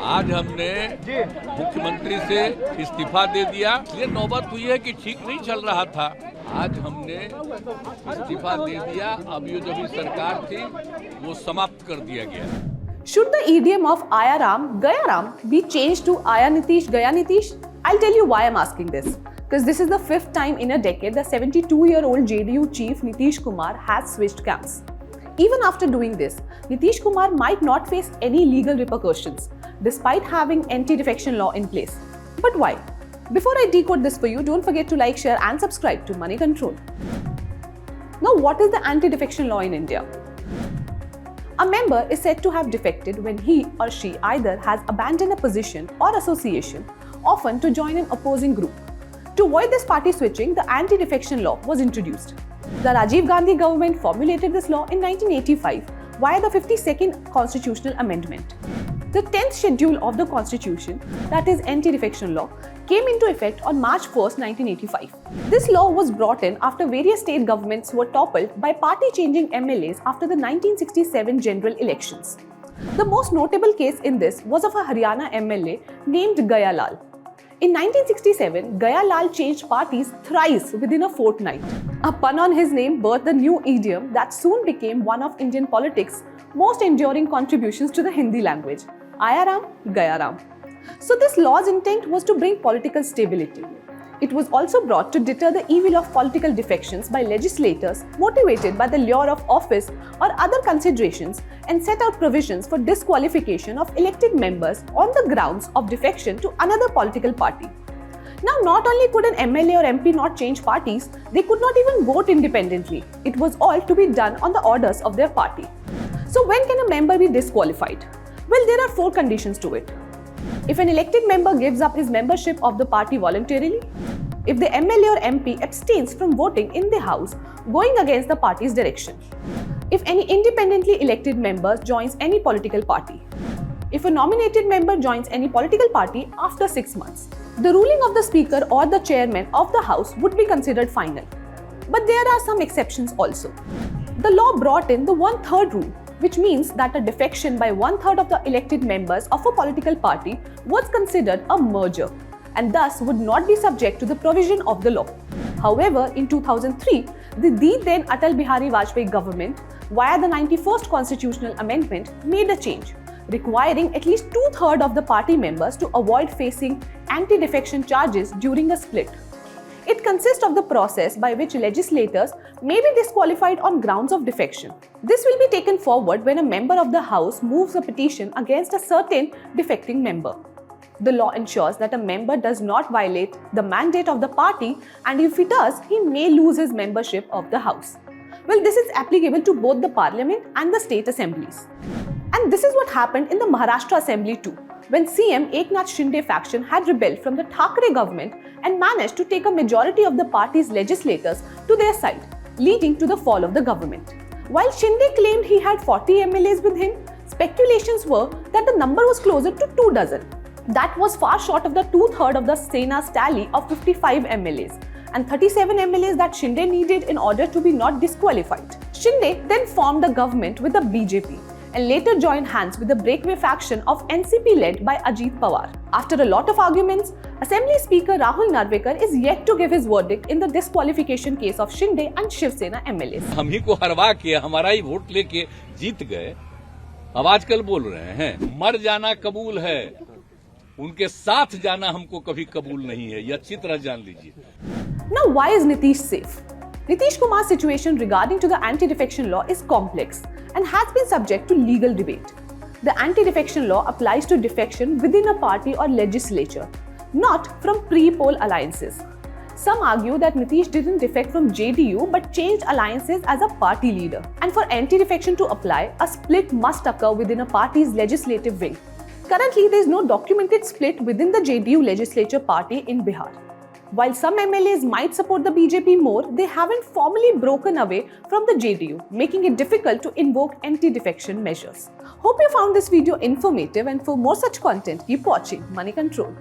आज हमने मुख्यमंत्री से इस्तीफा दे दिया। ये नौबत हुई है कि ठीक नहीं चल रहा था। आज हमने इस्तीफा दे दिया। अब ये जो भी सरकार थी वो समाप्त कर दिया गया। Should the idiom of Aya Ram, Gaya Ram be changed to Aya Nitish, Gaya Nitish? I'll tell you why I'm asking this. Because this is the 5th time in a decade the 72-year-old JDU Chief Nitish Kumar has switched camps. Even after doing this, Nitish Kumar might not face any legal repercussions, despite having anti-defection law in place. But why? Before I decode this for you, don't forget to like, share and subscribe to Moneycontrol. Now, what is the anti-defection law in India? A member is said to have defected when he or she either has abandoned a position or association, often to join an opposing group. To avoid this party switching, the Anti-Defection Law was introduced. The Rajiv Gandhi government formulated this law in 1985 via the 52nd Constitutional Amendment. The 10th schedule of the Constitution, that is Anti-Defection Law, came into effect on March 1st, 1985. This law was brought in after various state governments were toppled by party-changing MLAs after the 1967 general elections. The most notable case in this was of a Haryana MLA named Gaya Lal. In 1967, Gaya Lal changed parties thrice within a fortnight. A pun on his name birthed the new idiom that soon became one of Indian politics' most enduring contributions to the Hindi language, Aya Ram, Gaya Ram. So this law's intent was to bring political stability. It was also brought to deter the evil of political defections by legislators motivated by the lure of office or other considerations, and set out provisions for disqualification of elected members on the grounds of defection to another political party. Now, not only could an MLA or MP not change parties, they could not even vote independently. It was all to be done on the orders of their party. So when can a member be disqualified? Well, there are 4 conditions to it. If an elected member gives up his membership of the party voluntarily, if the MLA or MP abstains from voting in the House going against the party's direction, if any independently elected member joins any political party, if a nominated member joins any political party after 6 months, the ruling of the Speaker or the Chairman of the House would be considered final. But there are some exceptions also. The law brought in the 1/3 rule, which means that a defection by 1/3 of the elected members of a political party was considered a merger and thus would not be subject to the provision of the law. However, in 2003, the then Atal Bihari Vajpayee government, via the 91st Constitutional Amendment, made a change, requiring at least 2/3 of the party members to avoid facing anti-defection charges during a split. It consists of the process by which legislators may be disqualified on grounds of defection. This will be taken forward when a member of the House moves a petition against a certain defecting member. The law ensures that a member does not violate the mandate of the party, and if he does, he may lose his membership of the House. Well, this is applicable to both the Parliament and the state assemblies. And this is what happened in the Maharashtra Assembly too, when CM Eknath Shinde faction had rebelled from the Thackeray government and managed to take a majority of the party's legislators to their side, leading to the fall of the government. While Shinde claimed he had 40 MLAs with him, speculations were that the number was closer to 2 dozen. That was far short of the 2/3 of the Sena's tally of 55 MLAs and 37 MLAs that Shinde needed in order to be not disqualified. Shinde then formed a government with the BJP and later joined hands with the breakaway faction of NCP led by Ajit Pawar. After a lot of arguments, Assembly Speaker Rahul Narvekar is yet to give his verdict in the disqualification case of Shinde and Shiv Sena MLAs. हम ही को हरवा के हमारा ही vote लेके जीत गए। अब आजकल बोल रहे हैं मर जाना कबूल है, उनके साथ जाना हमको कभी कबूल नहीं है। ये अच्छी तरह जान लीजिए। Now, why is Nitish safe? Nitish Kumar's situation regarding to the anti-defection law is complex and has been subject to legal debate. The anti-defection law applies to defection within a party or legislature, not from pre-poll alliances. Some argue that Nitish didn't defect from JDU but changed alliances as a party leader. And for anti-defection to apply, a split must occur within a party's legislative wing. Currently, there is no documented split within the JDU legislature party in Bihar. While some MLAs might support the BJP more, they haven't formally broken away from the JDU, making it difficult to invoke anti-defection measures. Hope you found this video informative, and for more such content, keep watching Moneycontrol.